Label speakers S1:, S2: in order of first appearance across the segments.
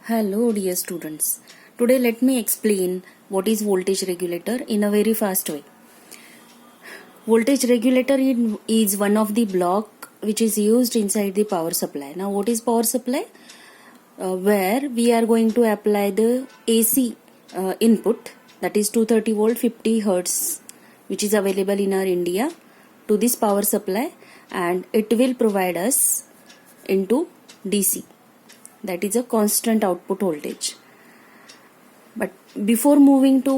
S1: Hello dear students. Today let me explain what is voltage regulator in a very fast way. Voltage regulator is one of the block which is used inside the power supply. Now what is power supply? Where we are going to apply the AC input, that is 230 volt 50 hertz, which is available in our India, to this power supply, and it will provide us into DC. That is a constant output voltage. But before moving to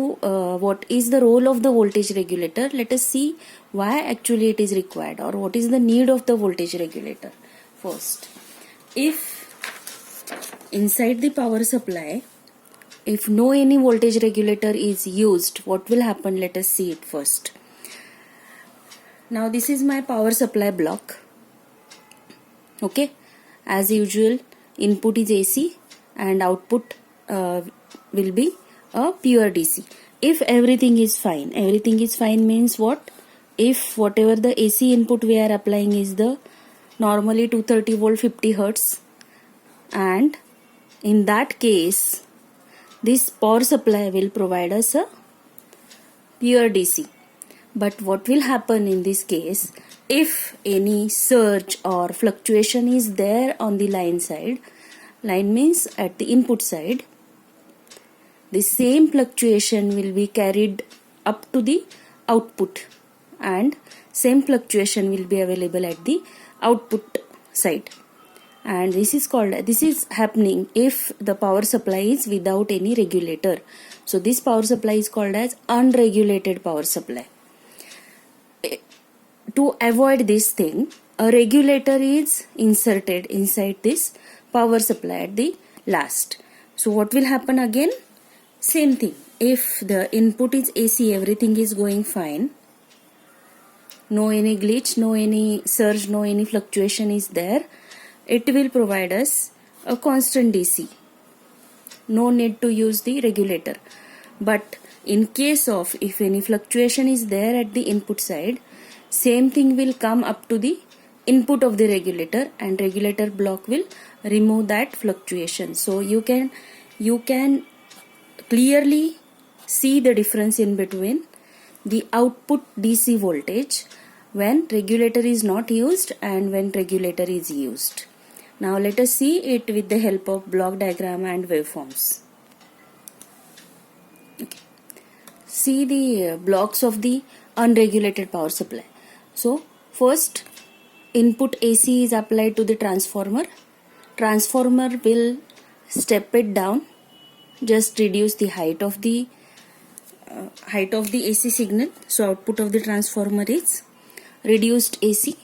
S1: what is the role of the voltage regulator, let us see why actually it is required, or what is the need of the voltage regulator. First, if inside the power supply, if no any voltage regulator is used, what will happen? Let us see it first. Now this is my power supply block. Okay, as usual, input is AC and output will be a pure DC. If everything is fine means what? If whatever the AC input we are applying is the normally 230 volt 50 hertz, and in that case this power supply will provide us a pure DC. But what will happen in this case, if any surge or fluctuation is there on the line side, line means at the input side, the same fluctuation will be carried up to the output, and same fluctuation will be available at the output side. And this is happening if the power supply is without any regulator. So this power supply is called as unregulated power supply. To avoid this thing, a regulator is inserted inside this power supply at the last. So what will happen again? Same thing. If the input is AC, everything is going fine, no any glitch, no any surge, no any fluctuation is there, it will provide us a constant DC. No need to use the regulator. But in case of if any fluctuation is there at the input side, same thing will come up to the input of the regulator, and regulator block will remove that fluctuation. So you can clearly see the difference in between the output DC voltage when regulator is not used and when regulator is used. Now let us see it with the help of block diagram and waveforms. Okay. See the blocks of the unregulated power supply. So first, input AC is applied to the transformer. Transformer will step it down, just reduce the height of the AC signal. So output of the transformer is reduced AC.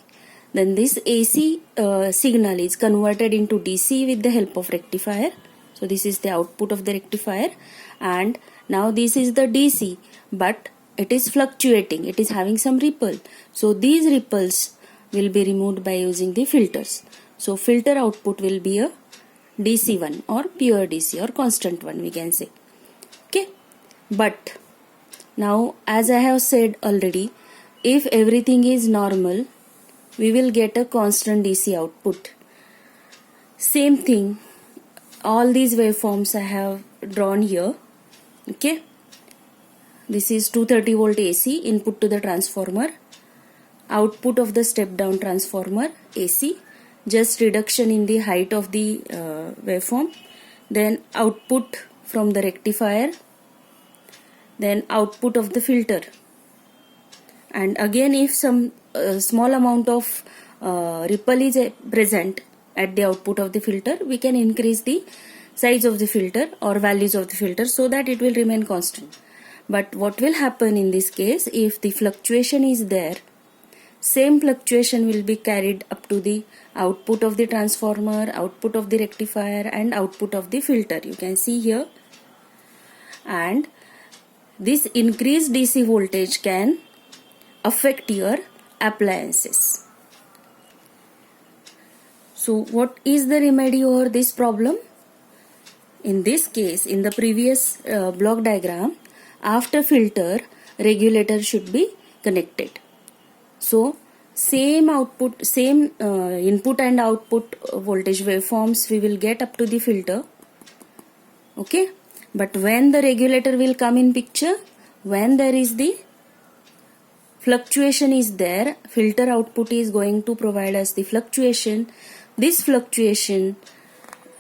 S1: Then this AC signal is converted into DC with the help of rectifier. So this is the output of the rectifier, and now this is the DC, but it is fluctuating, it is having some ripple. So these ripples will be removed by using the filters. So filter output will be a DC one, or pure DC, or constant one we can say. Okay. But now, as I have said already, if everything is normal, we will get a constant DC output. Same thing, all these waveforms I have drawn here. Okay. This is 230 volt AC input to the transformer, output of the step down transformer AC, just reduction in the height of the waveform, then output from the rectifier, then output of the filter. And again, if some small amount of ripple is present at the output of the filter, we can increase the size of the filter or values of the filter so that it will remain constant. But what will happen in this case, if the fluctuation is there, same fluctuation will be carried up to the output of the transformer, output of the rectifier, and output of the filter. You can see here. And this increased DC voltage can affect your appliances. So what is the remedy over this problem? In this case, in the previous block diagram, after filter, regulator should be connected. So same output, input and output voltage waveforms we will get up to the filter. Okay, but when the regulator will come in picture, when there is the fluctuation is there, filter output is going to provide us the fluctuation. This fluctuation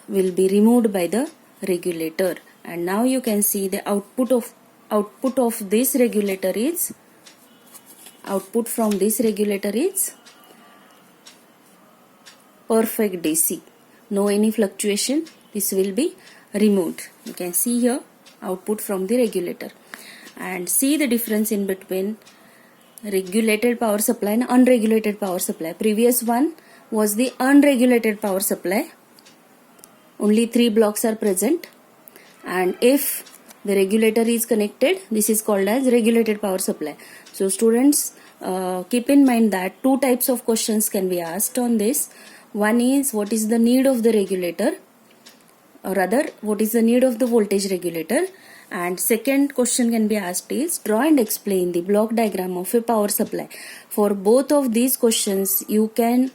S1: will be removed by the regulator, and now you can see the output of this regulator is perfect DC, no any fluctuation. This will be removed. You can see here output from the regulator, and see the difference in between regulated power supply and unregulated power supply. Previous one was the unregulated power supply, only 3 blocks are present, and if the regulator is connected, this is called as regulated power supply. So students, keep in mind that 2 types of questions can be asked on this. One is what is the need of the regulator, or rather what is the need of the voltage regulator, and second question can be asked is draw and explain the block diagram of a power supply. For both of these questions you can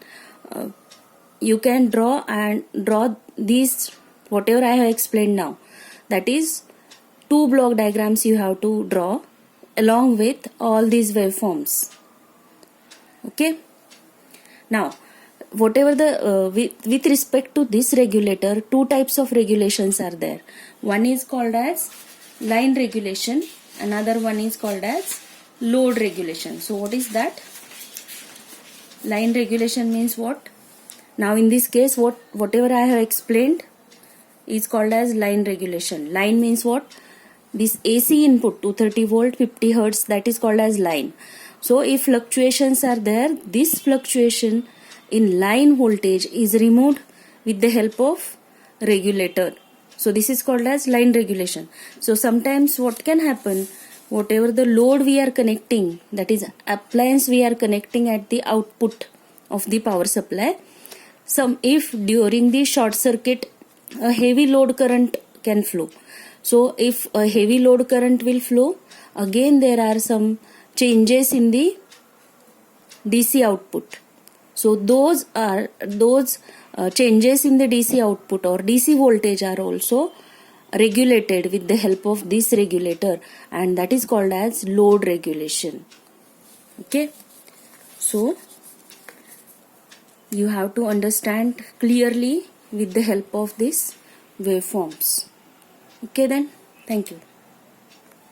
S1: draw these whatever I have explained now, that is 2 block diagrams you have to draw along with all these waveforms. Okay, now whatever the with respect to this regulator, 2 types of regulations are there. One is called as line regulation, another one is called as load regulation. So what is that? Line regulation means what? Now in this case whatever I have explained is called as line regulation. Line means what? This AC input 230 volt 50 hertz, that is called as line. So if fluctuations are there, this fluctuation in line voltage is removed with the help of regulator. So this is called as line regulation. So sometimes what can happen, whatever the load we are connecting, that is appliance we are connecting at the output of the power supply, if during the short circuit a heavy load current can flow. So if a heavy load current will flow, again there are some changes in the DC output. So those changes in the DC output or DC voltage are also regulated with the help of this regulator, and that is called as load regulation. Okay, so you have to understand clearly with the help of these waveforms. Okay then, thank you.